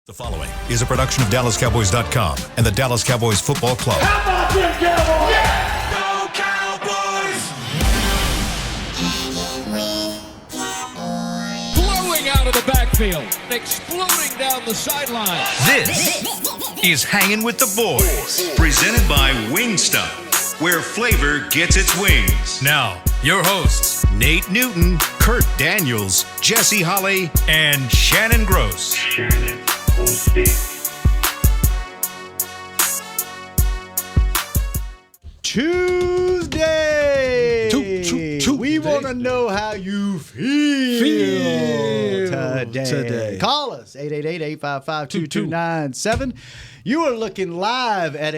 The following is a production of DallasCowboys.com and the Dallas Cowboys Football Club. How about them Cowboys? Yeah! Go Cowboys! Blowing out of the backfield, exploding down the sideline. This is Hangin' with the Boys, presented by Wingstop, where flavor gets its wings. Now, your hosts, Nate Newton, Kurt Daniels, Jesse Holley, and Shannon Gross. Tuesday. We want to know how you feel today. Call us 888-855-2297. You are looking live at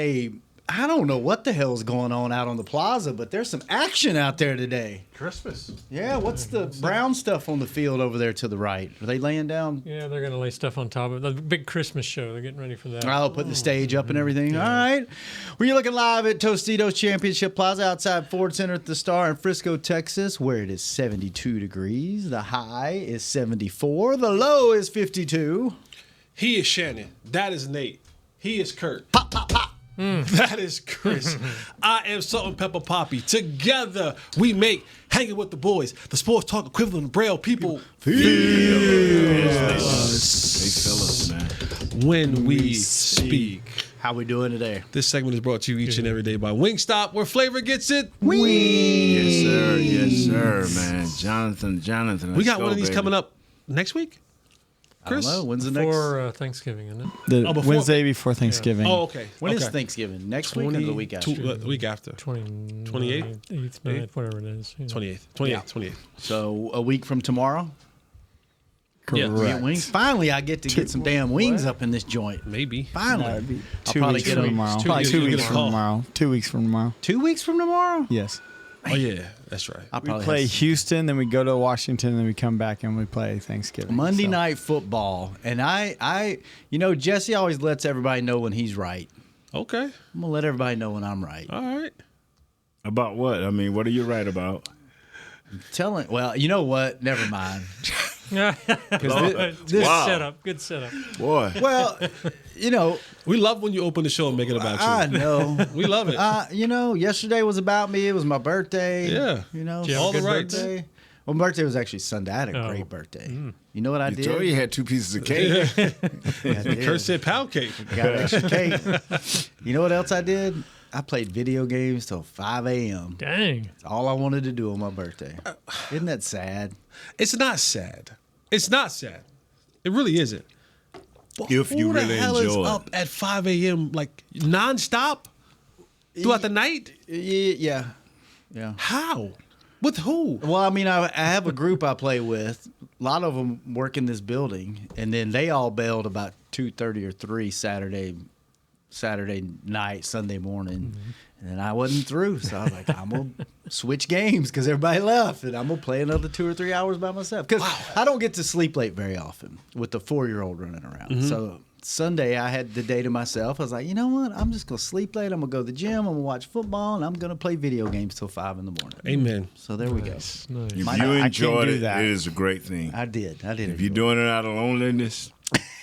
I don't know what the hell's going on out on the plaza, but there's some action out there today. Christmas. Yeah, what's the brown stuff on the field over there to the right? Are they laying down? Yeah, they're going to lay stuff on top of it. The big Christmas show. They're getting ready for that. I'll put the stage up and everything. Yeah. All right. We're looking live at Tostitos Championship Plaza outside Ford Center at the Star in Frisco, Texas, where it is 72 degrees. The high is 74. The low is 52. He is Shannon. That is Nate. He is Kurt. Pop, pop, pop. That is Chris. I am Salt and Pepper Poppy. Together, we make Hanging with the Boys, the sports talk equivalent of Braille people feel us when we speak. How we doing today? This segment is brought to you each and every day by Wingstop, where flavor gets it. Yes, sir, man. Jonathan. We got one of these coming up next week. Chris? I don't know. When's the next? Before Thanksgiving, isn't it? The Wednesday before Thanksgiving. Oh, okay. When is Thanksgiving? Next week or the week after? The week after. 28th, 9th, whatever it is. 28th. So a week from tomorrow? Correct. We get wings? Finally, I get to get some damn wings up in this joint. Maybe. Finally. It'd be I'll 2 probably weeks get from a- tomorrow. two Probably weeks. 2 You'll weeks get a from call. tomorrow. 2 weeks from tomorrow. 2 weeks from tomorrow? Yes. Oh, yeah. That's right. I'll We probably play have Houston, then we go to Washington, then we come back and we play Thanksgiving. Monday So, night football. And I Jesse always lets everybody know when he's right. Okay. I'm going to let everybody know when I'm right. All right. About what? I mean, what are you right about? Well, you know what? Never mind. Good setup. Good setup. Boy. Well, We love when you open the show and make it about you. I know. We love it. Yesterday was about me. It was my birthday. Yeah. Did you have All a the good rights. birthday? Well, my birthday was actually Sunday. I had a great birthday. You know what I You did? told you had 2 pieces of cake. I did. Kurt said pound cake. Got extra cake. You know what else I did? I played video games till 5 a.m. Dang. That's all I wanted to do on my birthday. Isn't that sad? It's not sad. It's not sad. It really isn't. But If you who the really hell enjoy is it. up at 5 a.m. like nonstop throughout the night? Yeah. How? With who? Well, I mean, I have a group I play with. A lot of them work in this building, and then they all bailed about 2:30 or 3 Saturday night, Sunday morning, and then I wasn't through. So I was like, I'm gonna switch games because everybody left, and I'm gonna play another 2 or 3 hours by myself because I don't get to sleep late very often with the 4-year-old running around. So Sunday I had the day to myself. I was like, you know what? I'm just gonna sleep late. I'm gonna go to the gym. I'm gonna watch football, and I'm gonna play video games till 5 in the morning. Amen. So there we go. Nice. If I you can't enjoyed do it, that. it is a great thing. I did. If you're doing it out of loneliness,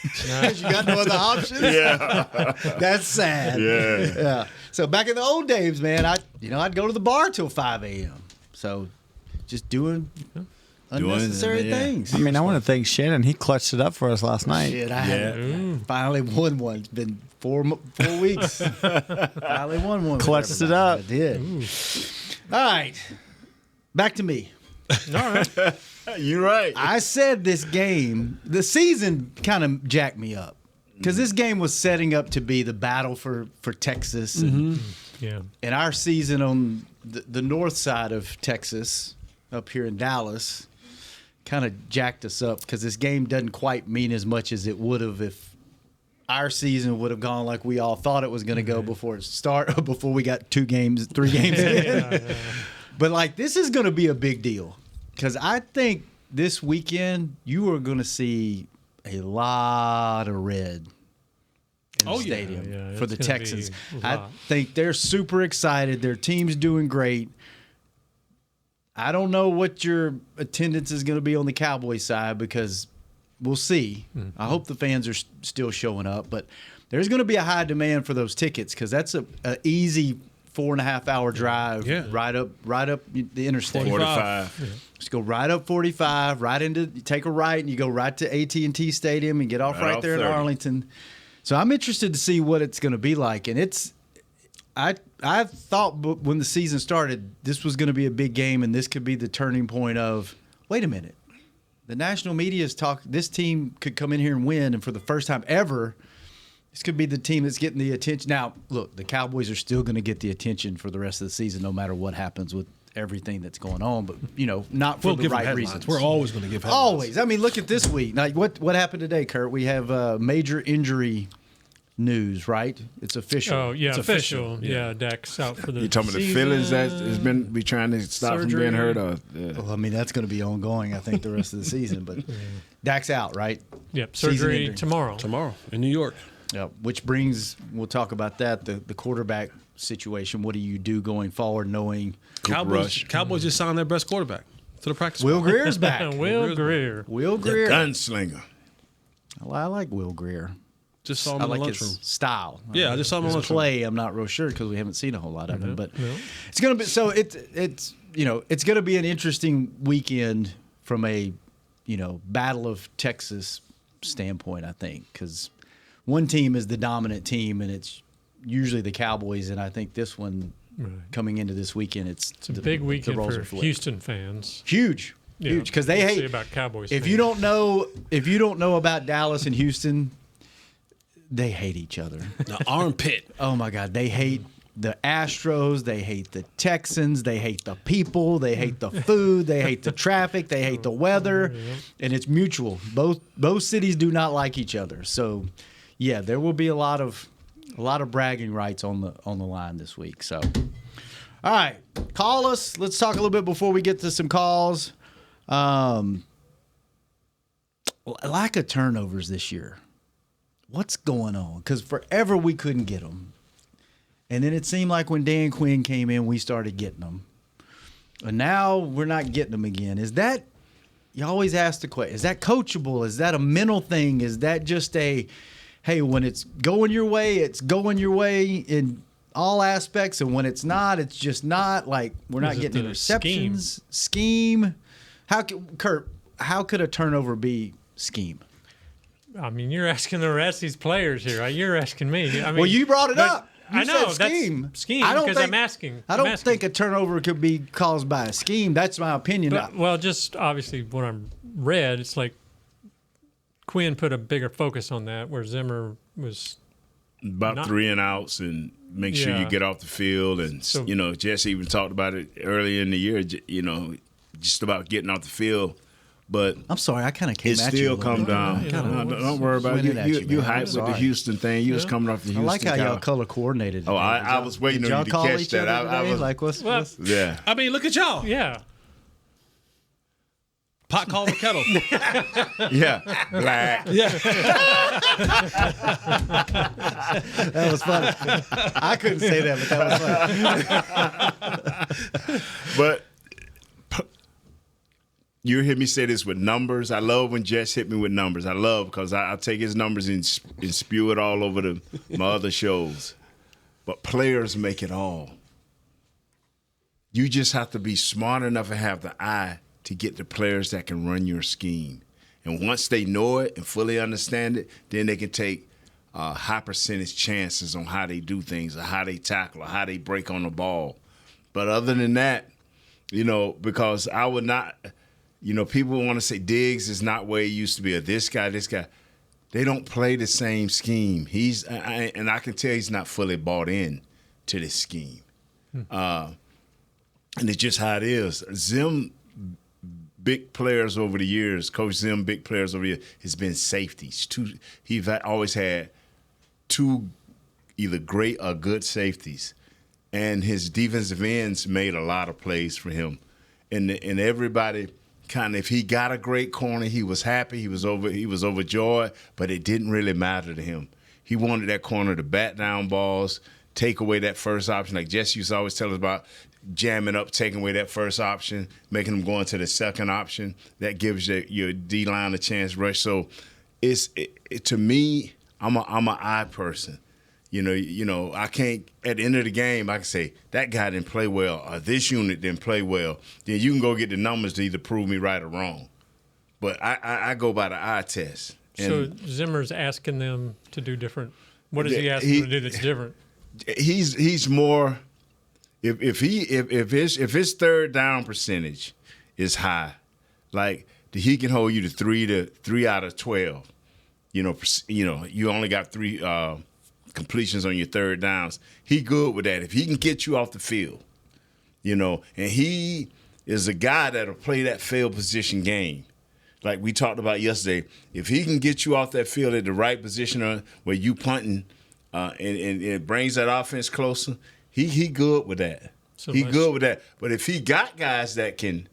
you got no other options. yeah. That's sad. Yeah. So back in the old days, man, I'd go to the bar till 5 a.m. So just doing unnecessary yeah. things. I mean, I want to thank Shannon. He clutched it up for us last night. Shit, I finally won one. It's been 4 weeks. Finally won one. with Clutched it everybody. up. I did. All right. Back to me. All right. You're right. I said this game, the season kind of jacked me up because this game was setting up to be the battle for Texas. And Yeah. our season on the north side of Texas, up here in Dallas, kind of jacked us up because this game doesn't quite mean as much as it would have if our season would have gone like we all thought it was going to go before we got 3 games in. But like this is going to be a big deal because I think this weekend you are going to see a lot of red in the stadium Yeah, for it's the gonna Texans. be a I lot. think they're super excited. Their team's doing great. I don't know what your attendance is going to be on the Cowboys side because we'll see. I hope the fans are still showing up, but there's going to be a high demand for those tickets because that's a easy 4.5 hour drive right up the interstate. 45. Just go right up 45, right into, you take a right, and you go right to AT&T Stadium and get off right there in 30. Arlington. So I'm interested to see what it's going to be like, and I thought when the season started this was going to be a big game, and this could be the turning point of, wait a minute, the national media is talking, this team could come in here and win, and for the first time ever, this could be the team that's getting the attention. Now, look, the Cowboys are still going to get the attention for the rest of the season, no matter what happens with everything that's going on. But not for the right reasons. We're always going to give headlines. Always. I mean, look at this week. Like what happened today, Kurt? We have major injury news, right? It's official. Oh yeah, it's official. Yeah, Dak's out for the. You talking about the feelings that has been be trying to stop Surgery. from being hurt? Or, Well, I mean, that's going to be ongoing, I think, the rest of the season. But Dak's out, right? Yep, Season surgery ending. tomorrow in New York. Yeah, which brings, we'll talk about that, the quarterback situation. What do you do going forward, knowing Cowboys just signed their best quarterback to the practice Will squad. Greer's back? Will Greer. Will the Greer. gunslinger. I like Will Greer. Just saw him I in the like lunchroom. his style. Yeah, I just saw him in his the lunchroom. play. I'm not real sure because we haven't seen a whole lot of him, but it's gonna be so. It's gonna be an interesting weekend from a Battle of Texas standpoint. I think because one team is the dominant team, and it's usually the Cowboys, and I think this one coming into this weekend, it's a big weekend roles for are flipped. Houston fans. Huge because they We'll hate see about Cowboys. If fans. you don't know about Dallas and Houston, they hate each other. The armpit. Oh my God, they hate the Astros, they hate the Texans, they hate the people, they hate the food, they hate the traffic, they hate the weather, and it's mutual. Both cities do not like each other. So, yeah, there will be a lot of bragging rights on the line this week. So, all right, call us. Let's talk a little bit before we get to some calls. Lack of turnovers this year. What's going on? Because forever we couldn't get them. And then it seemed like when Dan Quinn came in, we started getting them. And now we're not getting them again. Is that, you always ask the question, is that coachable? Is that a mental thing? Is that just hey, when it's going your way, it's going your way in all aspects. And when it's not, it's just not. Like, we're not getting interceptions. Scheme. Kurt, how could a turnover be scheme? I mean, you're asking the rest of these players here. Right? You're asking me. I mean, Well, you brought it up. You I know said scheme. that's scheme I don't because think, I'm asking. I don't think a turnover could be caused by a scheme. That's my opinion. But, well, just obviously what I'm read, it's like Quinn put a bigger focus on that, where Zimmer was about 3 and outs and make sure you get off the field. And, So- Jesse even talked about it earlier in the year, just about getting off the field. But I'm sorry, I kind of came it at you. still come down. Don't worry about it. Swinging at You man. hyped with the Sorry. Houston thing. You was coming off the Houston. I like how y'all Cowboys. color coordinated. Oh, today. I was waiting Did on y'all you to call catch each that. other I today? was, Like, what's yeah. I mean, look at y'all. Yeah. Pot calling the kettle. Yeah. Black. that was funny. I couldn't say that, but that was funny. But you hear me say this with numbers. I love when Jess hit me with numbers. I love because I take his numbers and spew it all over my other shows. But players make it all. You just have to be smart enough and have the eye to get the players that can run your scheme. And once they know it and fully understand it, then they can take high percentage chances on how they do things or how they tackle or how they break on the ball. But other than that, because I would not – people want to say Diggs is not where he used to be, or this guy. They don't play the same scheme. And I can tell he's not fully bought in to this scheme. And it's just how it is. Zim, big players over the years, Coach Zim, big players over the years, has been safeties. He's always had 2 either great or good safeties. And his defensive ends made a lot of plays for him. And everybody – kind of, if he got a great corner, he was happy, he was overjoyed, but it didn't really matter to him. He wanted that corner to bat down balls, take away that first option. Like Jesse used to always tell us about jamming up, taking away that first option, making them go into the second option. That gives your D-line a chance to rush. So to me, I'm an eye person. You know, I can't, at the end of the game, I can say, that guy didn't play well, or this unit didn't play well. Then you can go get the numbers to either prove me right or wrong. But I go by the eye test. So Zimmer's asking them to do different. What is he asking them to do that's different? He's more, if his third down percentage is high, like he can hold you to 3 out of 12. You know, you only got 3 completions on your third downs. He good with that. If he can get you off the field, you know, and he is a guy that'll play that field position game. Like we talked about yesterday, if he can get you off that field at the right position where you punting and it brings that offense closer, he good with that. So good with that. But if he got guys that can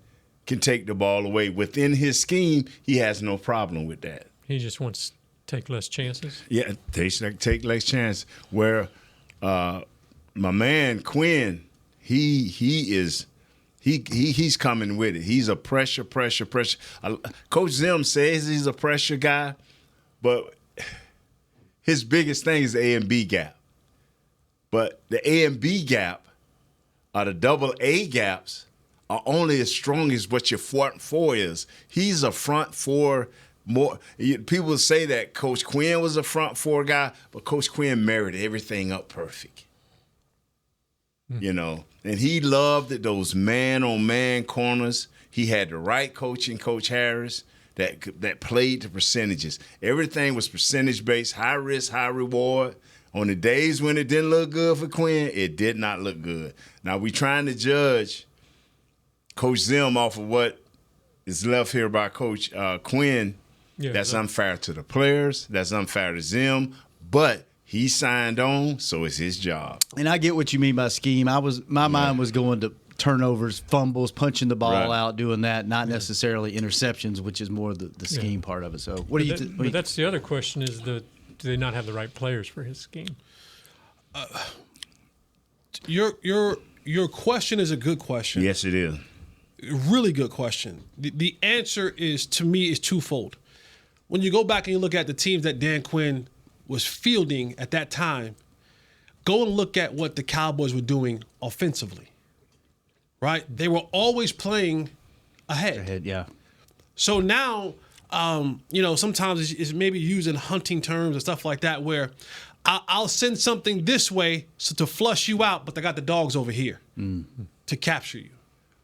take the ball away within his scheme, he has no problem with that. He just wants to take less chances? Yeah, take less chances. Where my man Quinn, he's coming with it. He's a pressure. Coach Zim says he's a pressure guy, but his biggest thing is the A and B gap. But the A and B gap, or the double A gaps, are only as strong as what your front four is. He's a front four. More people say that Coach Quinn was a front four guy, but Coach Quinn married everything up perfect. You know, and he loved those man-on-man corners. He had the right coaching, Coach Harris, that played the percentages. Everything was percentage-based, high risk, high reward. On the days when it didn't look good for Quinn, it did not look good. Now, we trying to judge Coach Zim off of what is left here by Coach Quinn. Yeah, that's unfair to the players. That's unfair to Zim. But he signed on, so it's his job. And I get what you mean by scheme. My mind was going to turnovers, fumbles, punching the ball out, doing that, not necessarily interceptions, which is more the scheme part of it. So what do you? But that's the other question: is do they not have the right players for his scheme? Your question is a good question. Yes, it is. Really good question. The answer is, to me, is twofold. When you go back and you look at the teams that Dan Quinn was fielding at that time, go and look at what the Cowboys were doing offensively, right? They were always playing ahead. Yeah. So now, sometimes it's maybe using hunting terms and stuff like that, where I'll send something this way to flush you out, but I got the dogs over here to capture you,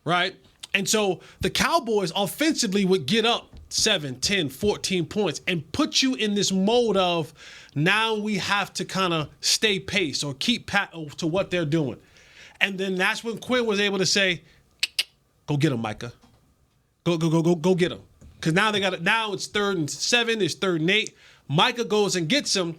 right? And so the Cowboys offensively would get up 7, 10, 14 points and put you in this mode of now we have to kind of stay pace or keep pat to what they're doing. And then that's when Quinn was able to say, go get him, Micah. Go get him. Because now now it's 3rd and 7, it's 3rd and 8. Micah goes and gets him.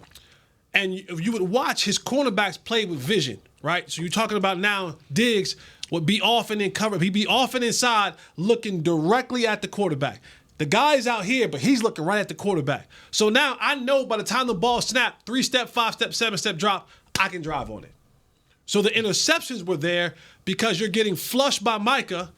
And you would watch his cornerbacks play with vision, right? So you're talking about now Diggs would be often in cover. He'd be often inside looking directly at the quarterback. The guy's out here, but he's looking right at the quarterback. So now I know by the time the ball snapped, 3-step, 5-step, 7-step drop, I can drive on it. So the interceptions were there because you're getting flushed by Micah.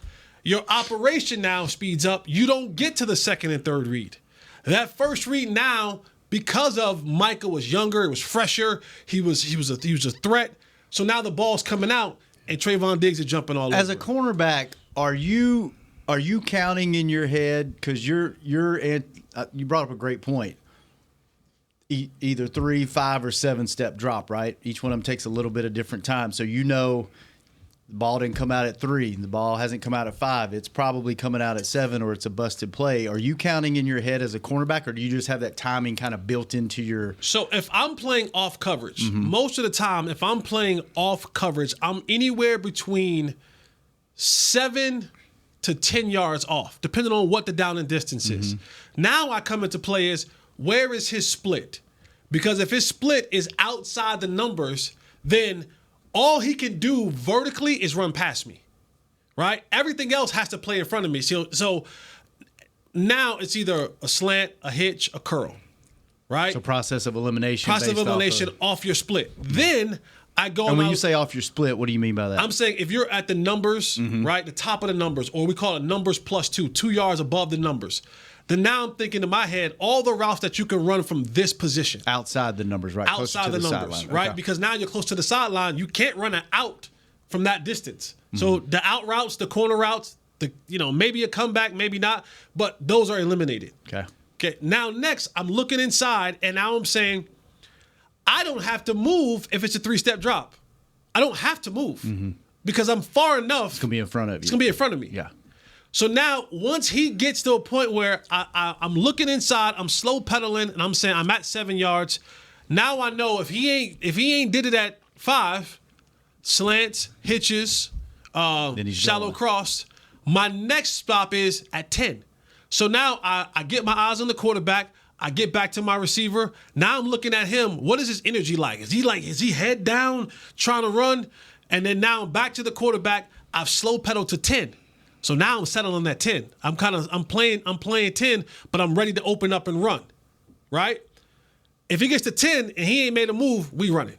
Your operation now speeds up. You don't get to the 2nd and 3rd read. That first read now, because of Micah was younger, it was fresher, he was a threat. So now the ball's coming out, and Trayvon Diggs is jumping all over. As a cornerback, are you counting in your head, because you brought up a great point, either 3, 5, or 7-step drop, right? Each one of them takes a little bit of different time. So the ball didn't come out at 3, the ball hasn't come out at 5. It's probably coming out at 7, or it's a busted play. Are you counting in your head as a cornerback, or do you just have that timing kind of built into your? So if I'm playing off coverage, most of the time, if I'm playing off coverage, I'm anywhere between 7 to 10 yards off, depending on what the down and distance is. Now I come into play is, where is his split? Because if his split is outside the numbers, then all he can do vertically is run past me, right? Everything else has to play in front of me. So now it's either a slant, a hitch, a curl, right? So process of elimination. Process of elimination off your split. Then And when you say off your split, what do you mean by that? I'm saying if you're at the numbers, right, the top of the numbers, or we call it numbers plus 2 yards above the numbers, then now I'm thinking in my head, all the routes that you can run from this position. Outside the numbers, right? Outside the numbers, sideline. right? Okay. Because now you're close to the sideline. You can't run an out from that distance. So the out routes, the corner routes, maybe a comeback, maybe not, but those are eliminated. Okay. Now next, I'm looking inside, and now I'm saying, I don't have to move if it's a 3-step drop. I don't have to move because I'm far enough. It's gonna be in front of you. It's gonna be in front of me. Yeah. So now, once he gets to a point where I'm looking inside, I'm slow pedaling, and I'm saying I'm at 7 yards. Now I know if he ain't did it at 5, slants, hitches, shallow cross, my next stop is at 10. So now I get my eyes on the quarterback. I get back to my receiver. Now I'm looking at him. What is his energy like? Is he head down trying to run? And then now I'm back to the quarterback. I've slow pedaled to 10. So now I'm settling on that 10. I'm playing 10, but I'm ready to open up and run. Right? If he gets to 10 and he ain't made a move, we running.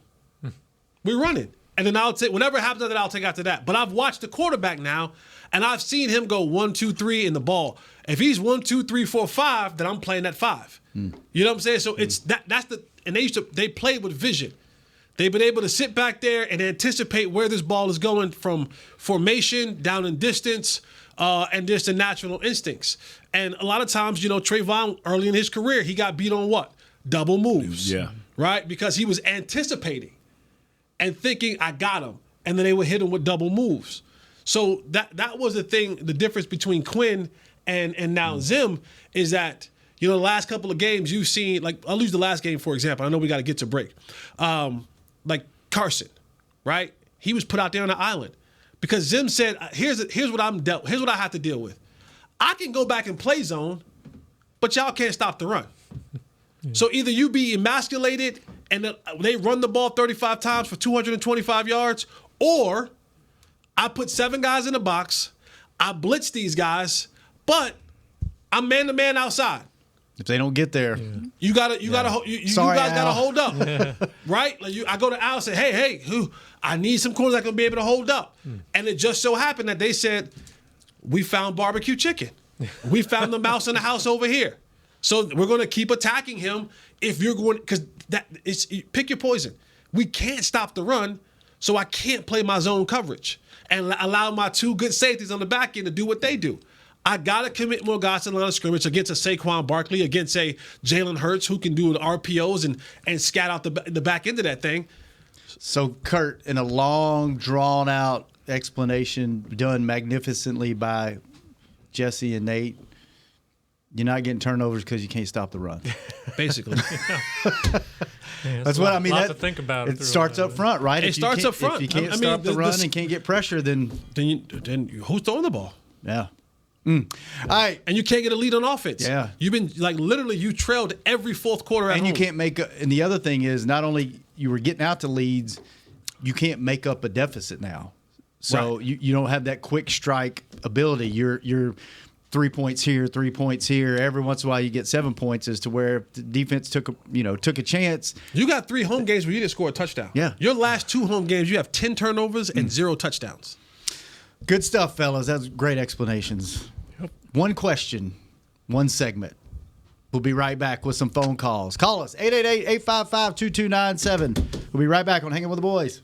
We running. And then I'll take whatever happens after that, I'll take after that. But I've watched the quarterback now, and I've seen him go 1, 2, 3 in the ball. If he's 1, 2, 3, 4, 5, then I'm playing at 5. You know what I'm saying? So it's and they played with vision. They've been able to sit back there and anticipate where this ball is going from formation, down in distance, and just the natural instincts. And a lot of times, Trayvon, early in his career, he got beat on what? Double moves. Yeah. Right? Because he was anticipating and thinking, I got him. And then they would hit him with double moves. So that was the thing, the difference between Quinn and now Zim is that, the last couple of games you've seen, like I'll use the last game, for example. I know we got to get to break. Like Carson, right? He was put out there on the island because Zim said, here's what I have to deal with. I can go back and play zone, but y'all can't stop the run. So either you be emasculated and they run the ball 35 times for 225 yards, or I put 7 guys in the box, I blitz these guys, but I'm man-to-man outside. If they don't get there, you guys gotta hold up, right? Like I go to Al and say, hey, I need some corners that can be able to hold up, and it just so happened that they said, we found barbecue chicken, we found the mouse in the house over here, so we're going to keep attacking him. If you're going, because pick your poison. We can't stop the run, so I can't play my zone coverage and allow my 2 good safeties on the back end to do what they do. I got to commit more guys to the line of scrimmage against a Saquon Barkley, against a Jalen Hurts who can do the RPOs and scat out the back end of that thing. So, Kurt, in a long, drawn-out explanation done magnificently by Jesse and Nate, you're not getting turnovers because you can't stop the run. Basically. That's what I mean. Lot to think about. It starts up front, right? It starts up front. If you can't stop the run and can't get pressure, then who's throwing the ball? Yeah. All right. And you can't get a lead on offense. Yeah. You've been literally you trailed every fourth quarter at home. And you can't and the other thing is not only you were getting out to leads, you can't make up a deficit now. So you don't have that quick strike ability. You're 3 points here, 3 points here. Every once in a while you get 7 points as to where the defense took a chance. You got 3 home games where you didn't score a touchdown. Yeah. Your last 2 home games, you have 10 turnovers and 0 touchdowns. Good stuff, fellas. That's great explanations. Yep. One question, one segment. We'll be right back with some phone calls. Call us, 888-855-2297. We'll be right back on Hanging with the Boys.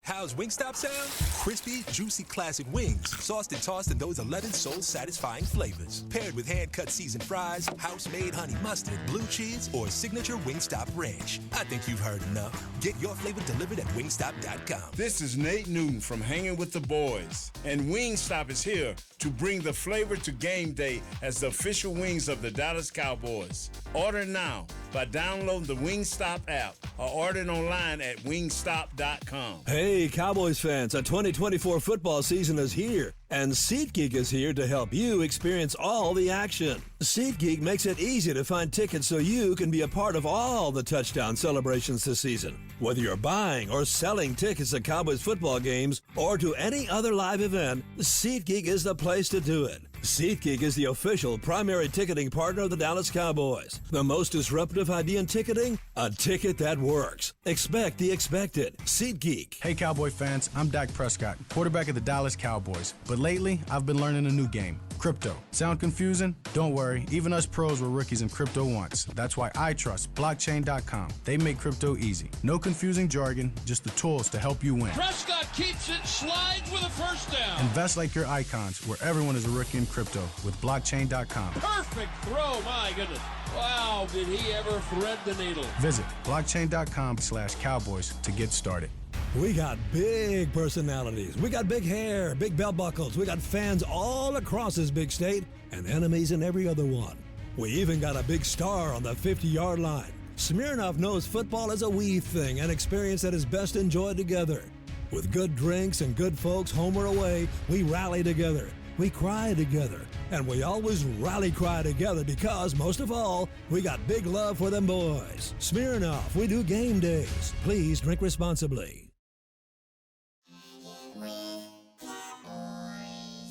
How's Wingstop sound? Crispy, juicy classic wings, sauced and tossed in those 11 soul-satisfying flavors. Paired with hand-cut seasoned fries, house-made honey mustard, blue cheese, or signature Wingstop ranch. I think you've heard enough. Get your flavor delivered at wingstop.com. This is Nate Newton from Hanging with the Boys, and Wingstop is here to bring the flavor to game day as the official wings of the Dallas Cowboys. Order now by downloading the Wingstop app or ordering online at wingstop.com. Hey, Cowboys fans, a 2024 football season is here, and SeatGeek is here to help you experience all the action. SeatGeek makes it easy to find tickets so you can be a part of all the touchdown celebrations this season. Whether you're buying or selling tickets to Cowboys football games or to any other live event, SeatGeek is the place to do it. SeatGeek is the official primary ticketing partner of the Dallas Cowboys. The most disruptive idea in ticketing? A ticket that works. Expect the expected. SeatGeek. Hey, Cowboy fans, I'm Dak Prescott, quarterback of the Dallas Cowboys. But lately, I've been learning a new game, crypto. Sound confusing? Don't worry, even us pros were rookies in crypto once. That's why I trust blockchain.com. They make crypto easy. No confusing jargon, just the tools to help you win. Prescott keeps it, slides with a first down. Invest like your icons, where everyone is a rookie in crypto with blockchain.com. Perfect throw, my goodness. Wow, did he ever thread the needle. Visit blockchain.com/cowboys to get started. We got big personalities. We got big hair, big belt buckles. We got fans all across this big state and enemies in every other one. We even got a big star on the 50-yard line. Smirnoff knows football is a we thing, an experience that is best enjoyed together. With good drinks and good folks home or away, we rally together. We cry together. And we always rally cry together because, most of all, we got big love for them boys. Smirnoff, we do game days. Please drink responsibly.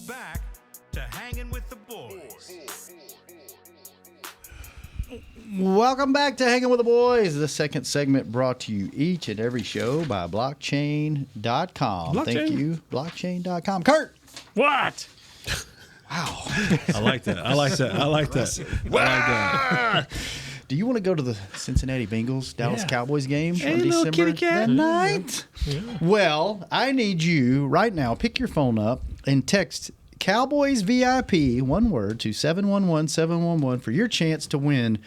Back to Hangin' with the Boys. Welcome back to Hanging with the Boys. The second segment brought to you each and every show by blockchain.com. Thank you, blockchain.com. Kurt! What? Wow. I like that. I like that. I like that. I like that. Do you want to go to the Cincinnati Bengals Dallas Cowboys game Hey, on little December kitty cat. the 9th? Yeah. Well, I need you right now. Pick your phone up and text Cowboys VIP, one word, to 711-711 for your chance to win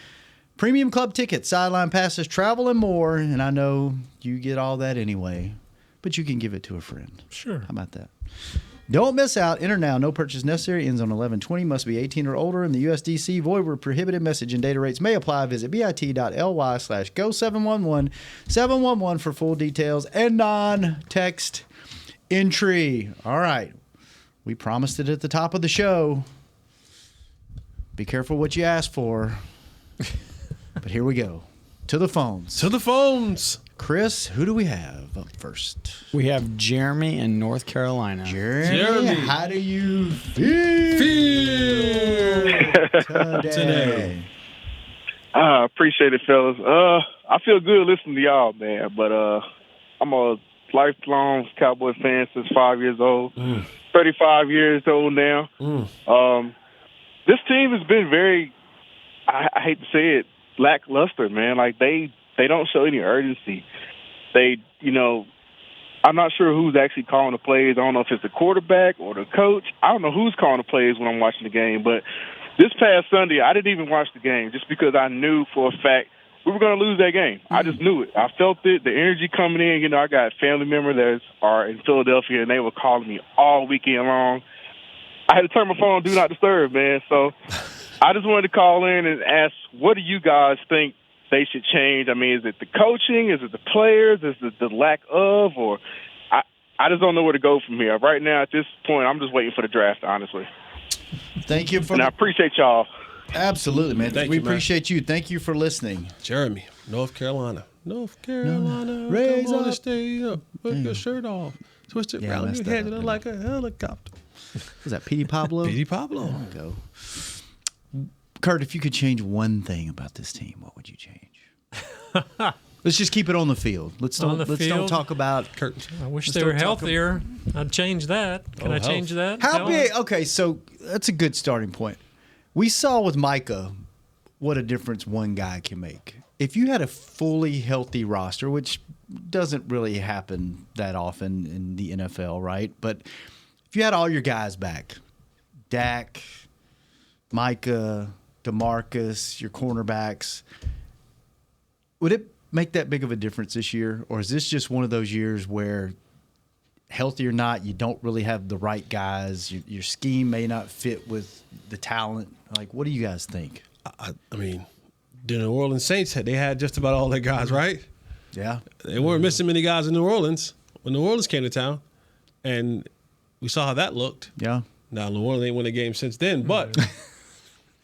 premium club tickets, sideline passes, travel, and more. And I know you get all that anyway, but you can give it to a friend. Sure. How about that? Don't miss out. Enter now. No purchase necessary. Ends on 11/20. Must be 18 or older in the USDC. Void where prohibited. Message and data rates may apply. Visit bit.ly/go711 711 for full details and non-text entry. All right. We promised it at the top of the show. Be careful what you ask for. But here we go. To the phones. To the phones. Chris, who do we have up first? We have Jeremy in North Carolina. Jeremy, how do you feel today? Appreciate it, fellas. I feel good listening to y'all, man. But I'm a lifelong Cowboy fan since 5 years old. 35 years old now. This team has been very, I hate to say it, lackluster, man. Like they don't show any urgency. I'm not sure who's actually calling the plays. I don't know if it's the quarterback or the coach. I don't know who's calling the plays when I'm watching the game. But this past Sunday, I didn't even watch the game just because I knew for a fact we were going to lose that game. I just knew it. I felt it, the energy coming in. I got family members that are in Philadelphia, and they were calling me all weekend long. I had to turn my phone on Do Not Disturb, man. So I just wanted to call in and ask, what do you guys think they should change? I mean, is it the coaching? Is it the players? Is it the lack of? Or I just don't know where to go from here. Right now, at this point, I'm just waiting for the draft, honestly. Thank you for. And I appreciate y'all. Absolutely, man. Thank we you, man. appreciate you. Thank you for listening. Jeremy, North Carolina. North Carolina. Raise come on up. and stay up. Put your shirt off. Twist it Yeah, I around messed your that head up, didn't like a helicopter. Was that Petey Pablo? Petey Pablo. There we go. Kurt, if you could change one thing about this team, what would you change? Let's just keep it on the field. Let's don't talk about Kurt. I wish Let's they were don't talk healthier. I'd change that. Can I change that? How Health? big? Okay, so that's a good starting point. We saw with Micah what a difference one guy can make. If you had a fully healthy roster, which doesn't really happen that often in the NFL, right? But if you had all your guys back, Dak, Micah, DeMarcus, your cornerbacks, would it make that big of a difference this year? Or is this just one of those years where, healthy or not, you don't really have the right guys? Your scheme may not fit with the talent. Like, what do you guys think? I mean, the New Orleans Saints, they had just about all their guys, right? Yeah. They weren't missing many guys in New Orleans when New Orleans came to town. And we saw how that looked. Yeah. Now, New Orleans ain't won a game since then. But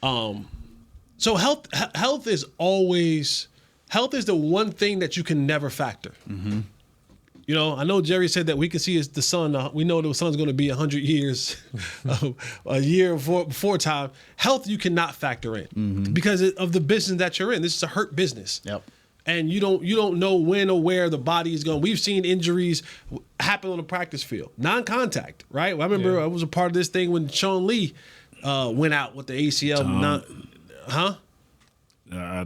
so health is always – health is the one thing that you can never factor. Mm-hmm. You know, I know Jerry said that we can see the sun. We know the sun's going to be 100 years, a year before time. Health you cannot factor in because of the business that you're in. This is a hurt business. Yep. And you don't know when or where the body is going. We've seen injuries happen on the practice field, non-contact. Right? I remember I was a part of this thing when Sean Lee went out with the ACL.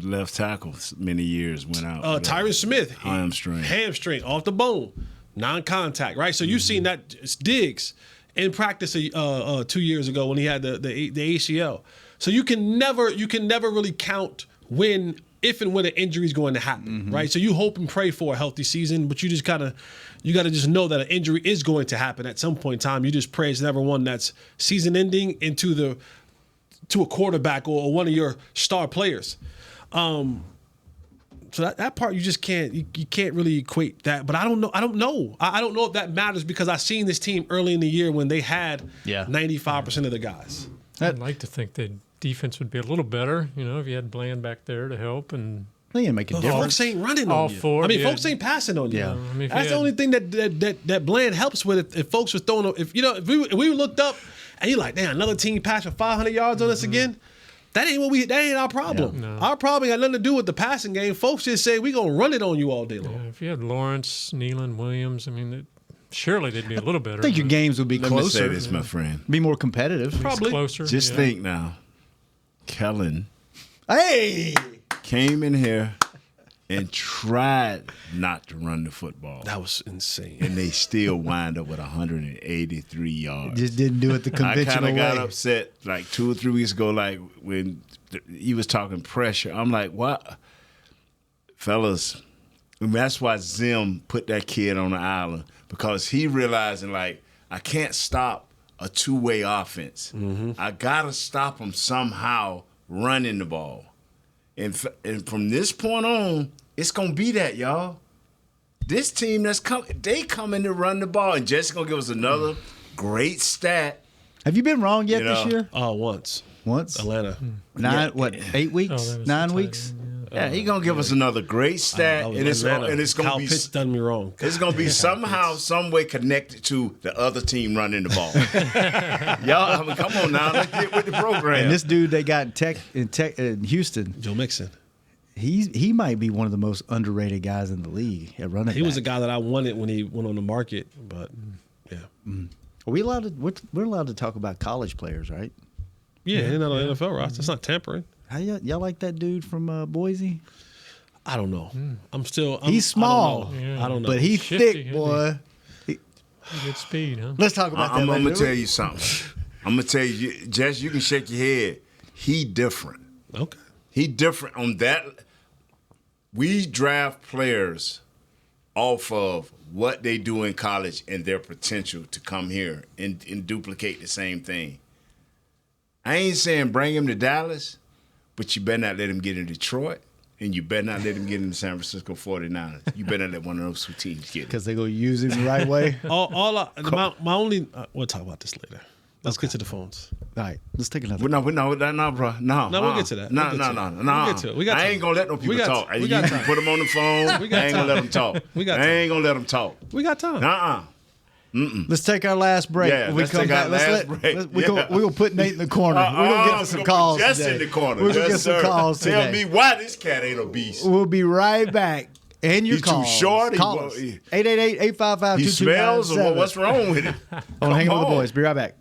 Left tackle many years went out. Tyron Smith, hamstring off the bone, non-contact, right? So you've seen that Diggs in practice 2 years ago when he had the ACL. So you can never really count if and when an injury is going to happen, right? So you hope and pray for a healthy season, but you got to just know that an injury is going to happen at some point in time. You just pray it's never one that's season-ending to a quarterback or one of your star players. So that part you just can't really equate that. But I don't know. I don't know if that matters because I seen this team early in the year when they had 95% of the guys. I'd like to think the defense would be a little better, if you had Bland back there to help and. They ain't make a difference. Folks ain't running on you. Folks ain't passing on you. Yeah. That's the only thing that Bland helps with. If folks was throwing, if we looked up and you're like, damn, another team passed for 500 yards on us again. That ain't our problem. Yeah. No. Our problem ain't got nothing to do with the passing game. Folks just say we gonna run it on you all day long. Yeah, if you had Lawrence, Nealon, Williams, surely they'd be a little better. I think your games would be closer. Let me say this, my friend. Be more competitive. Probably closer. Just think now, Kellen. Hey, came in here and tried not to run the football. That was insane. And they still wind up with 183 yards. Just didn't do it the conventional way. I kind of got upset like 2 or 3 weeks ago, like when he was talking pressure. I'm like, what? Fellas, that's why Zim put that kid on the island because he realizing, like, I can't stop a two-way offense. I got to stop him somehow running the ball. And from this point on, it's going to be that, y'all. This team they coming to run the ball. And Jesse's going to give us another great stat. Have you been wrong yet this year? Once. Atlanta. 8 weeks? 9 weeks? Yeah, he's going to give us another great stat. And it's going to be Pitts done me wrong. It's going to be somehow, some way connected to the other team running the ball. Y'all, come on now. Let's get with the program. And this dude they got in Houston, Joe Mixon. He might be one of the most underrated guys in the league at running back. He was a guy that I wanted when he went on the market, but yeah. Are we allowed to? We're allowed to talk about college players, right? Yeah, they're not on the NFL roster. That's not tampering. How y'all like that dude from Boise? I don't know. He's small. I don't know. But he's thick, boy. Good speed, huh? Let's talk about that. I'm going to tell you something. I'm going to tell you, Jess, you can shake your head. He different. Okay. He different on that. We draft players off of what they do in college and their potential to come here and duplicate the same thing. I ain't saying bring him to Dallas, but you better not let him get in Detroit, and you better not let him get in the San Francisco 49ers. You better not let one of those two teams get it. Because they're going to use him the right way? We'll talk about this later. Let's get to the phones. All right, let's take another. No, bro. No, we'll get to that. No. We'll get to it. I ain't going to let no people talk. We got time. Put them on the phone. I ain't going to let them talk. I ain't going to let them talk. We got time. Let's take our last break. Yeah, when we come back, we're going to put Nate in the corner. We're going to get to some calls Just today. in the corner. We're going to get some calls today. Tell me why this cat ain't a beast. We'll be right back. And your calls. He's too short. Call us. 888-855-2297. He smells or what's wrong with it? On Hangin' with the Boys. Be right back.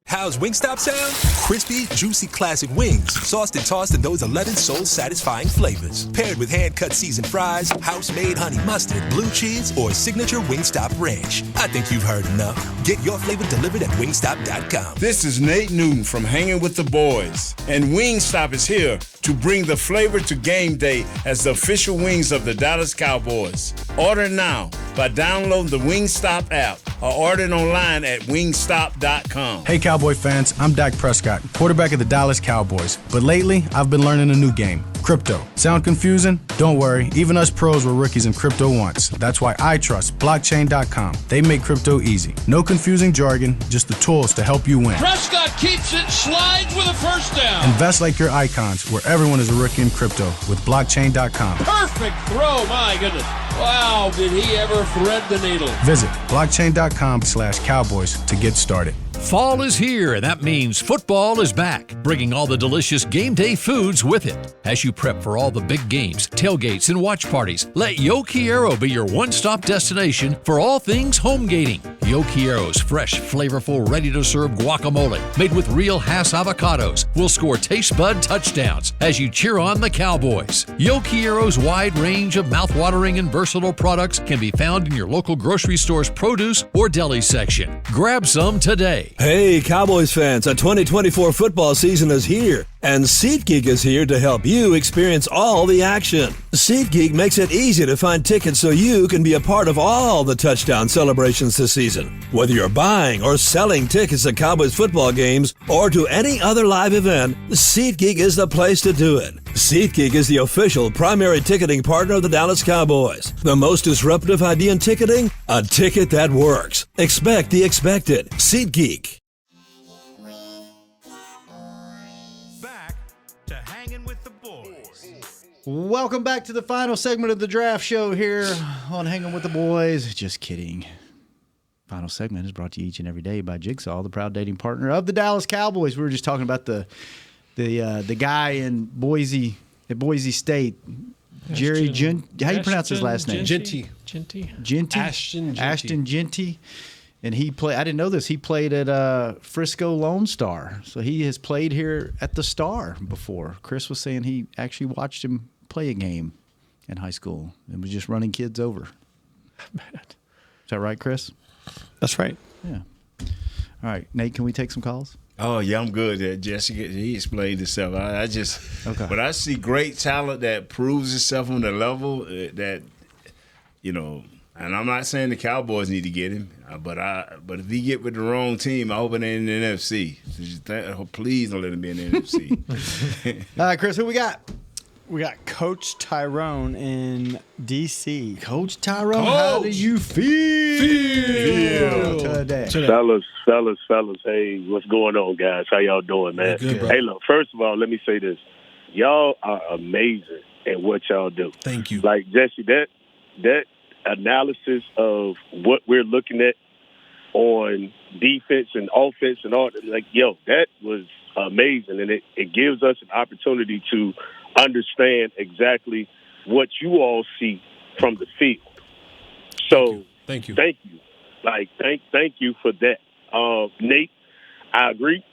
How's Wingstop sound? Crispy, juicy classic wings, sauced and tossed in those 11 soul-satisfying flavors. Paired with hand-cut seasoned fries, house-made honey mustard, blue cheese, or signature Wingstop ranch. I think you've heard enough. Get your flavor delivered at wingstop.com. This is Nate Newton from Hangin' with the Boys, and Wingstop is here to bring the flavor to game day as the official wings of the Dallas Cowboys. Order now by downloading the Wingstop app or ordering online at wingstop.com. Hey Cowboy fans, I'm Dak Prescott, quarterback of the Dallas Cowboys. But lately, I've been learning a new game, Crypto. Sound confusing? Don't worry. Even us pros were rookies in crypto once. That's why I trust blockchain.com. They make crypto easy. No confusing jargon, just the tools to help you win. Prescott keeps it, slides with a first down. Invest like your icons, where everyone is a rookie in crypto with blockchain.com. Perfect throw, my goodness. Wow, did he ever thread the needle. Visit blockchain.com/Cowboys to get started. Fall is here, and that means football is back, bringing all the delicious game day foods with it. As you prep for all the big games, tailgates, and watch parties, let Yo Quiero be your one-stop destination for all things home gating. Yo Quiero's fresh, flavorful, ready-to-serve guacamole, made with real Hass avocados, will score taste bud touchdowns as you cheer on the Cowboys. Yo Quiero's wide range of mouthwatering and versatile products can be found in your local grocery store's produce or deli section. Grab some today. Hey, Cowboys fans, the 2024 football season is here, and SeatGeek is here to help you experience all the action. SeatGeek makes it easy to find tickets so you can be a part of all the touchdown celebrations this season. Whether you're buying or selling tickets to Cowboys football games or to any other live event, SeatGeek is the place to do it. SeatGeek is the official primary ticketing partner of the Dallas Cowboys. The most disruptive idea in ticketing? A ticket that works. Expect the expected. SeatGeek. Back to Hangin' with the Boys. Welcome back to the final segment of the draft show here on Hanging with the Boys. Just kidding. Final segment is brought to you each and every day by Jigsaw, the proud dating partner of the Dallas Cowboys. We were just talking about the guy in Boise at Boise State, Jerry how do you pronounce his last name? Genty. Ashton Genty. And he played. I didn't know this. He played at Frisco Lone Star, so he has played here at the Star before. Chris was saying he actually watched him play a game in high school and was just running kids over. Is that right, Chris? That's right. Yeah. All right, Nate. Can we take some calls? Oh, yeah, I'm good. Jesse, he explained himself. I just, okay. But I see great talent that proves itself on the level that, you know, and I'm not saying the Cowboys need to get him, but if he get with the wrong team, I hope it ain't in the NFC. Please don't let him be in the NFC. All right, Chris, who we got? We got Coach Tyrone in D.C. Coach Tyrone, how do you feel today? Fellas, hey, what's going on, guys? How y'all doing, man? Good, hey, look, first of all, let me say this. Y'all are amazing at what y'all do. Thank you. Like, Jesse, that analysis of what we're looking at on defense and offense and all, like, yo, that was amazing. And it gives us an opportunity to understand exactly what you all see from the field. So thank you. Like, thank you for that. Nate, I agree.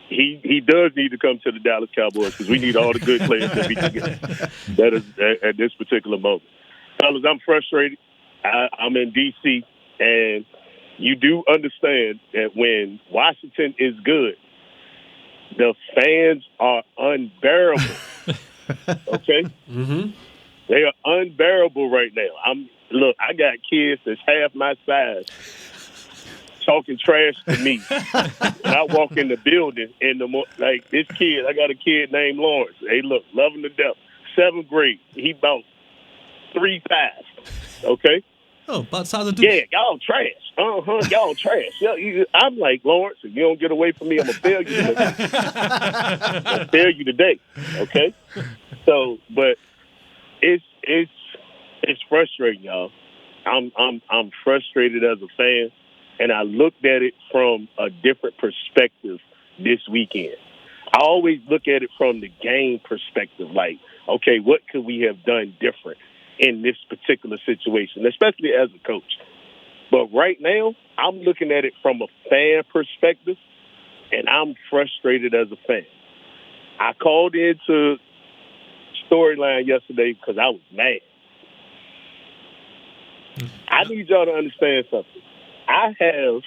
He does need to come to the Dallas Cowboys because we need all the good players that we can get that is at this particular moment. Fellas, I'm frustrated. I'm in D.C., and you do understand that when Washington is good, the fans are unbearable. Okay? Mm-hmm. They are unbearable right now. Look, I got kids that's half my size talking trash to me. And I walk in the building like this kid, I got a kid named Lawrence. Hey, look, love him to death. 7th grade. He about 3'5". Okay? Oh, about the size of Yeah, y'all trash. Y'all trash. I'm like, Lawrence, if you don't get away from me, I'm gonna fail you today. I'm gonna fail you today. Okay? So, but it's frustrating, y'all. I'm frustrated as a fan, and I looked at it from a different perspective this weekend. I always look at it from the game perspective, like, okay, what could we have done different in this particular situation, especially as a coach. But right now, I'm looking at it from a fan perspective, and I'm frustrated as a fan. I called into Storyline yesterday because I was mad. I need y'all to understand something. I have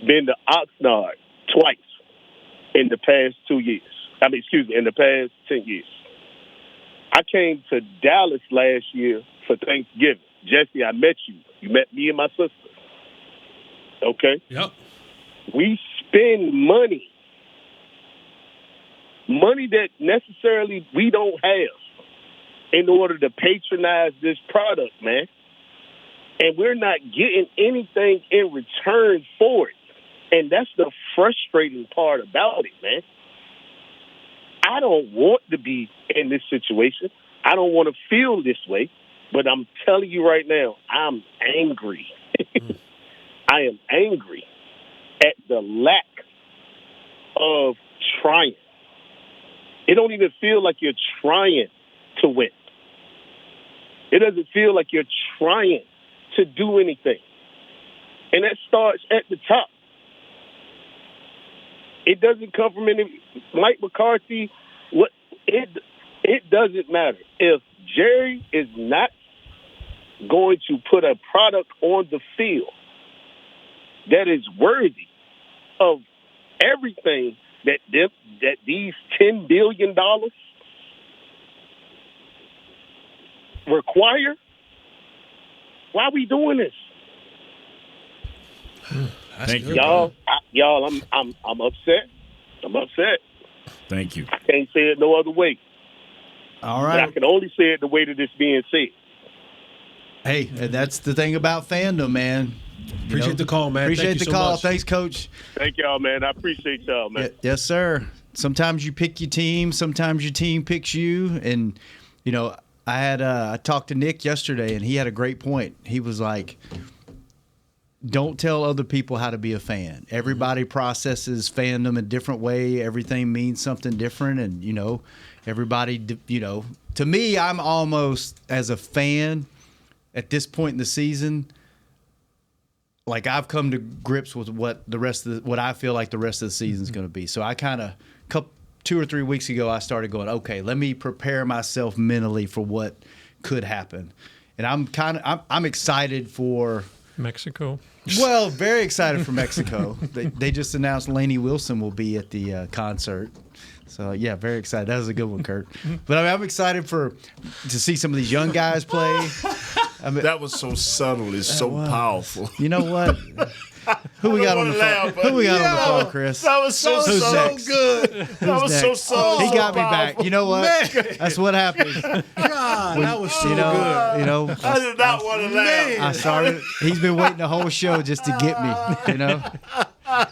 been to Oxnard twice in the past 2 years. In the past 10 years. I came to Dallas last year for Thanksgiving. Jesse, I met you. You met me and my sister. Okay? Yep. We spend money money that necessarily we don't have in order to patronize this product, man. And we're not getting anything in return for it. And that's the frustrating part about it, man. I don't want to be in this situation. I don't want to feel this way. But I'm telling you right now, I'm angry. I am angry at the lack of trying. It don't even feel like you're trying to win. It doesn't feel like you're trying to do anything. And that starts at the top. It doesn't come from any Mike McCarthy. It doesn't matter. If Jerry is not going to put a product on the field that is worthy of everything that these $10 billion require, why are we doing this? Thank you, y'all. I'm upset. I'm upset. Thank you. I can't say it no other way. All right. But I can only say it the way that it's being said. Hey, and that's the thing about fandom, man. Appreciate the call, man. Appreciate Thank the you so call. much. Thanks, Coach. Thank y'all, man. I appreciate y'all, man. Yes, sir. Sometimes you pick your team. Sometimes your team picks you. And, you know, I talked to Nick yesterday, and he had a great point. He was like, don't tell other people how to be a fan. Everybody processes fandom a different way. Everything means something different. And, you know, everybody, you know, to me, I'm almost, as a fan at this point in the season, like I've come to grips with what I feel like the rest of the season is going to be. So I kind of 2 or 3 weeks ago, I started going, okay, let me prepare myself mentally for what could happen. And I'm excited for Mexico. Well, very excited for Mexico. They just announced Lainey Wilson will be at the concert. So, yeah, very excited. That was a good one, Kurt. But I mean, I'm excited to see some of these young guys play. I mean, that was so subtle. It's so powerful. You know what? Who we got on the phone? Who we got on the phone, Chris? That was so good. That was so subtle. He got me powerful. back. You know what? Man. That's what happens. God, that was so good. You know, I did not want to laugh. I started. He's been waiting the whole show just to get me. You know,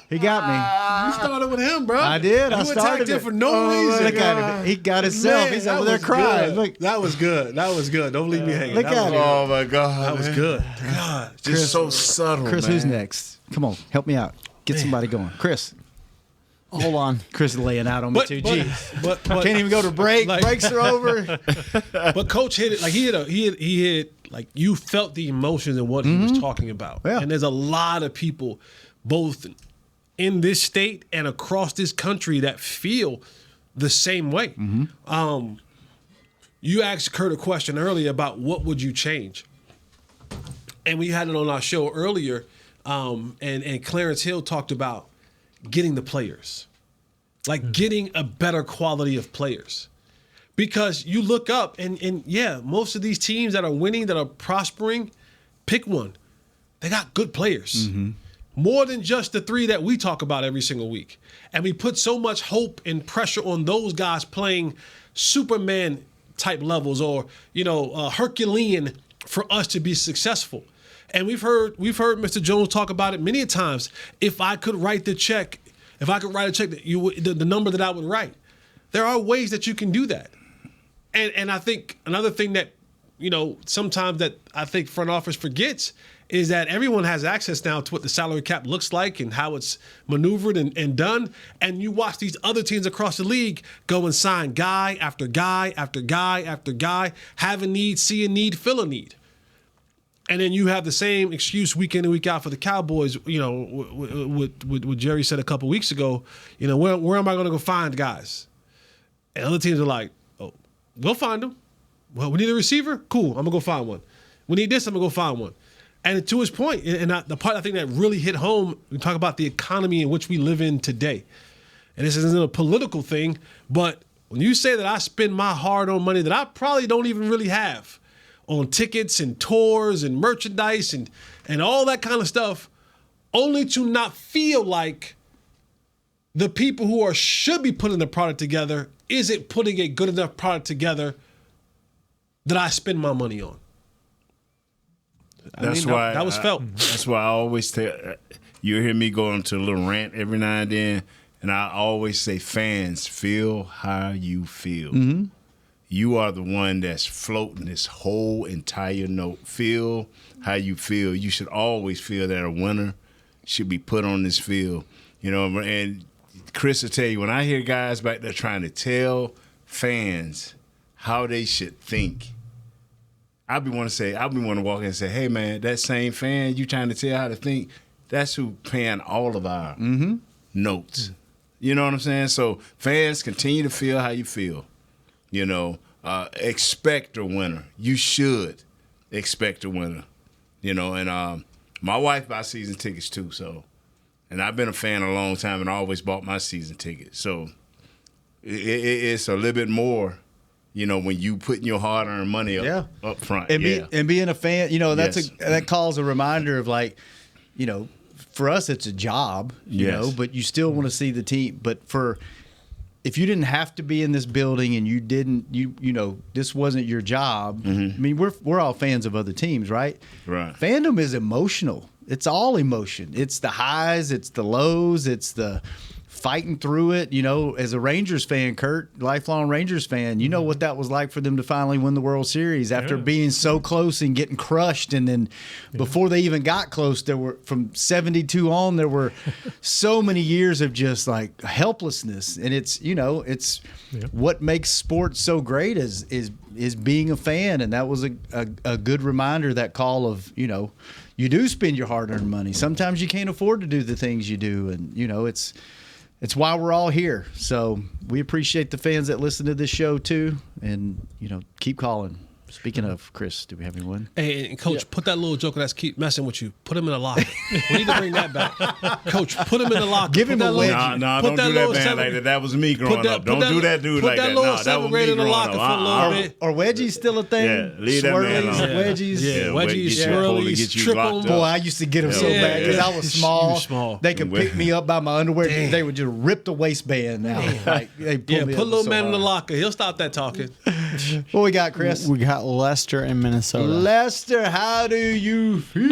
he got me. You started with him, bro. I did. I You started attacked him for no reason. Look at him. He got himself. Man, He's that over there was crying. good. Look, that was good. That was good. Don't leave me hanging. Look That at was him. good. Oh my God, That was man. good. God, Just so subtle, Chris, man. who's next? Come on, help me out. Get somebody going. Chris. Hold on. Chris is laying out on me too. But Can't even go to break. like- Breaks are over. But Coach hit it like he hit like you felt the emotions and what he was talking about. Yeah. And there's a lot of people, both in this state and across this country, that feel the same way. You asked Kurt a question earlier about what would you change, and we had it on our show earlier. And Clarence Hill talked about getting the players, like getting a better quality of players. Because you look up and yeah, most of these teams that are winning, that are prospering, pick one. They got good players. More than just the three that we talk about every single week. And we put so much hope and pressure on those guys playing Superman type levels or, Herculean for us to be successful. And we've heard Mr. Jones talk about it many times. If I could write a check that the number that I would write, there are ways that you can do that. And I think another thing that, sometimes that I think front office forgets is that everyone has access now to what the salary cap looks like and how it's maneuvered and done. And you watch these other teams across the league go and sign guy after guy after guy after guy, have a need, see a need, fill a need. And then you have the same excuse week in and week out for the Cowboys, what Jerry said a couple weeks ago, where am I going to go find guys? And other teams are like, oh, we'll find them. Well, we need a receiver? Cool, I'm going to go find one. We need this, I'm going to go find one. And to his point, and the part I think that really hit home, we talk about the economy in which we live in today. And this isn't a political thing, but when you say that I spend my hard-earned money that I probably don't even really have on tickets and tours and merchandise and all that kind of stuff, only to not feel like the people who should be putting the product together isn't putting a good enough product together that I spend my money on. That's why that was felt. That's why I always tell you hear me go into a little rant every now and then, and I always say, fans, feel how you feel. Mm-hmm. You are the one that's floating this whole entire note. Feel how you feel. You should always feel that a winner should be put on this field. You know, and Chris will tell you, when I hear guys back there trying to tell fans how they should think, I be want to walk in and say, hey, man, that same fan you trying to tell how to think, that's who paying all of our notes. You know what I'm saying? So fans, continue to feel how you feel. You know, expect a winner. You should expect a winner. You know, and my wife buys season tickets too, so. And I've been a fan a long time, and I always bought my season ticket. So it's a little bit more, you know, when you putting your hard-earned money up front. And being a fan, you know, that calls a reminder of, like, you know, for us it's a job, you know, but you still want to see the team. But if you didn't have to be in this building and you didn't, you know, this wasn't your job. I mean, we're all fans of other teams, right? Right. Fandom is emotional. It's all emotion. It's the highs, it's the lows, it's the fighting through it. You know, as a Rangers fan, Kurt, lifelong Rangers fan, you know what that was like for them to finally win the World Series after being so close and getting crushed. And then before they even got close, there were, from 72 on, there were so many years of just like helplessness. And it's, you know, it's what makes sports so great is being a fan. And that was a good reminder, that call of, you know, you do spend your hard-earned money. Sometimes you can't afford to do the things you do. And, you know, it's why we're all here. So we appreciate the fans that listen to this show too, and, you know, keep calling. Speaking of, Chris, do we have anyone? Hey, and Coach, put that little joker that's keep messing with you. Put him in a locker. We need to bring that back. Coach, put him in the locker. Give him a wedgie. No, don't do that, man. Like that. That was me growing up. Don't do that dude like that. Put that little No, that was me in the growing locker up. for a little bit. Are wedgies still a thing? Yeah, leave that man alone. Wedgies. Yeah, wedgies, swirlies, triple. Boy, I used to get them so bad because I was small. They could pick me up by my underwear. They would just rip the waistband out. Like, they put little man in the locker. He'll stop that talking. What we got, Chris? We got Lester in Minnesota. Lester, how do you feel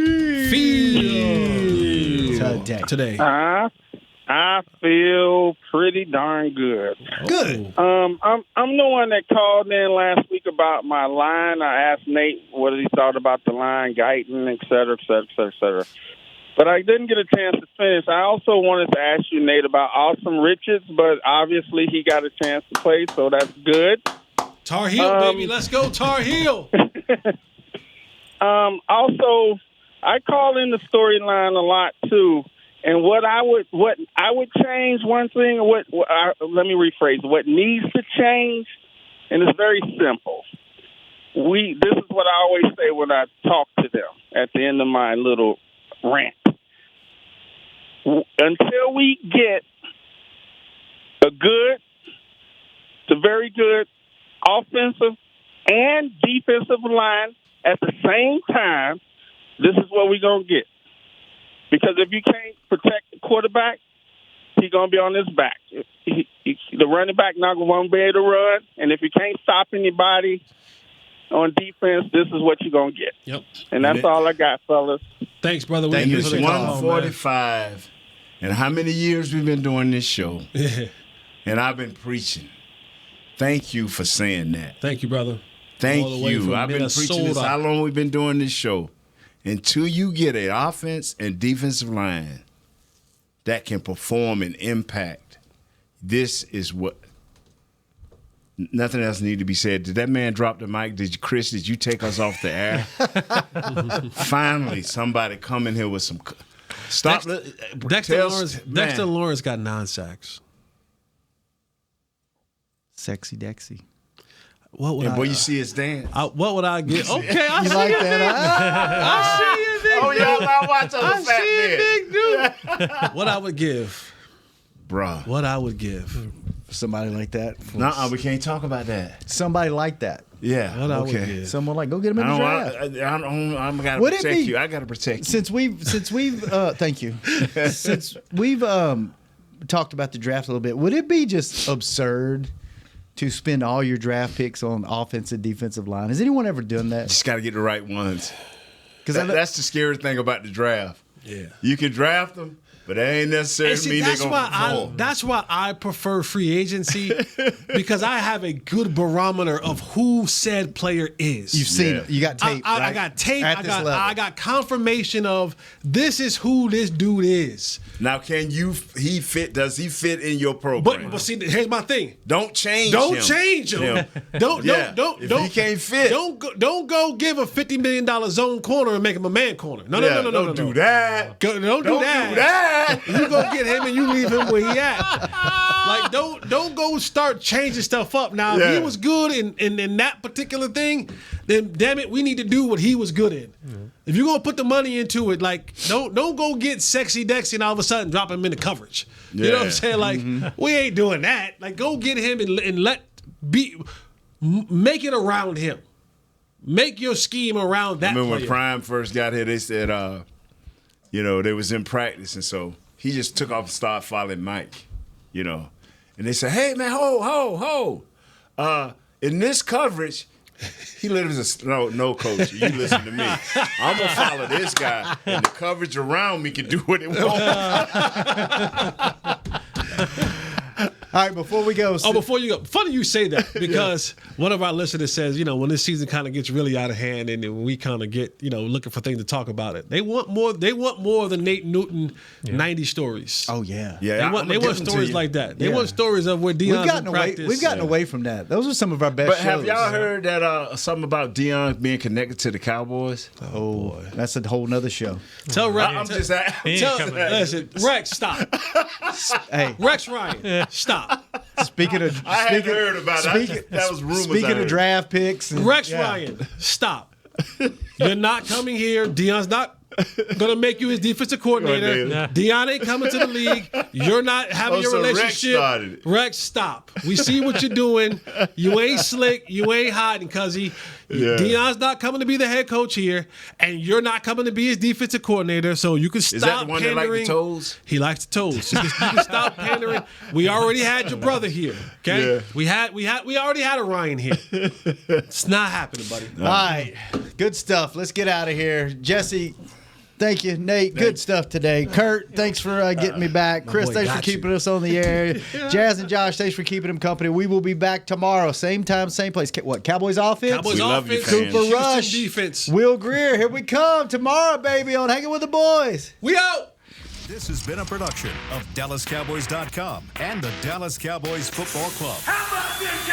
today? I feel pretty darn good. Good. I'm the one that called in last week about my line. I asked Nate what he thought about the line, Guyton, et cetera, et cetera, et cetera, et cetera. But I didn't get a chance to finish. I also wanted to ask you, Nate, about Awesome Richards, but obviously he got a chance to play, so that's good. Tar Heel, baby. Let's go, Tar Heel. Also, I call in the storyline a lot too, and what I would change one thing. Let me rephrase. What needs to change, and it's very simple. This is what I always say when I talk to them at the end of my little rant. Until we get a good to very good offensive and defensive line at the same time, this is what we're going to get. Because if you can't protect the quarterback, he's going to be on his back. The running back not going to be able to run, and if you can't stop anybody on defense, this is what you're going to get. Yep. And that's all I got, fellas. Thanks, brother. Thank you. 145. And how many years we've been doing this show? And I've been preaching. Thank you for saying that. Thank you, brother. Thank you. I've been preaching this. How long we've been doing this show? Until you get an offense and defensive line that can perform and impact, this is what. Nothing else need to be said. Did that man drop the mic? Chris, did you take us off the air? Finally, somebody come in here with some. Stop. Dexter Lawrence got 9 sacks. Sexy Dexy. What would you see his dance. What would I get? Okay, I you see like it, that? I see it, big Oh, y'all not watching I the fat see man. it, big dude. What I would give, bruh. What I would give somebody like that. No, we can't talk about that. Somebody like that. Yeah. What I would okay. give. Someone like, go get him in the draft. I gotta protect you. I gotta protect you. Since we've thank you. Since we've talked about the draft a little bit. Would it be just absurd to spend all your draft picks on offensive, defensive line? Has anyone ever done that? Just got to get the right ones. Because that's the scary thing about the draft. Yeah. You can draft them, but that ain't necessarily mean they're going to perform. That's why I prefer free agency, because I have a good barometer of who said player is. You've seen it. You got tape, I right? got tape. At this level. I got confirmation of this is who this dude is. Now, does he fit in your program? But see, here's my thing. Don't change Don't him. change him. Don't If he can't fit. Don't go give a $50 million zone corner and make him a man corner. No. Don't do that. Don't do that. You go get him and you leave him where he at. Like don't go start changing stuff up. Now if he was good in that particular thing, then damn it, we need to do what he was good in. If you're gonna put the money into it, like don't go get sexy Dexy and all of a sudden drop him into coverage. You know what I'm saying? Like we ain't doing that. Like go get him and make it around him. Make your scheme around that. I remember player. when Prime first got here, they said, they was in practice, and so he just took off and started following Mike, and they said, "Hey man, ho, in this coverage." He literally says, no, coach, you listen to me. I'm going to follow this guy, and the coverage around me can do what it wants. All right, before we go. Before you go. Funny you say that, because one of our listeners says, when this season kind of gets really out of hand and then we kind of get, looking for things to talk about it. They want more of the Nate Newton 90 stories. Oh, yeah. Yeah, they want stories like that. They want stories of where Deion's in practice. We've gotten away from that. Those are some of our best shows. But have y'all heard that something about Deion being connected to the Cowboys? Oh, boy. That's a whole nother show. Tell Rex. Listen, Rex, stop. Hey. Rex Ryan, stop. Speaking of, I hadn't heard about it. That was rumors. Speaking of draft picks, Rex Ryan, stop. You're not coming here. Deion's not gonna make you his defensive coordinator. Deion ain't coming to the league. You're not having your relationship. Rex, stop. We see what you're doing. You ain't slick. You ain't hiding, cuzzy. Deion's not coming to be the head coach here, and you're not coming to be his defensive coordinator. So you can stop Is that the one pandering. That like the toes? He likes the toes. You can stop pandering. We already had your brother here. Okay, we already had a Ryan here. It's not happening, buddy. All right, good stuff. Let's get out of here, Jesse. Thank you, Nate. Good stuff today. Kurt, thanks for getting me back. Chris, thanks for keeping us on the air. Jazz and Josh, thanks for keeping them company. We will be back tomorrow, same time, same place. What, Cowboys offense? Cowboys offense. Cooper Rush. Defense. Will Greer, here we come tomorrow, baby, on Hanging with the Boys. We out. This has been a production of DallasCowboys.com and the Dallas Cowboys Football Club. How about this,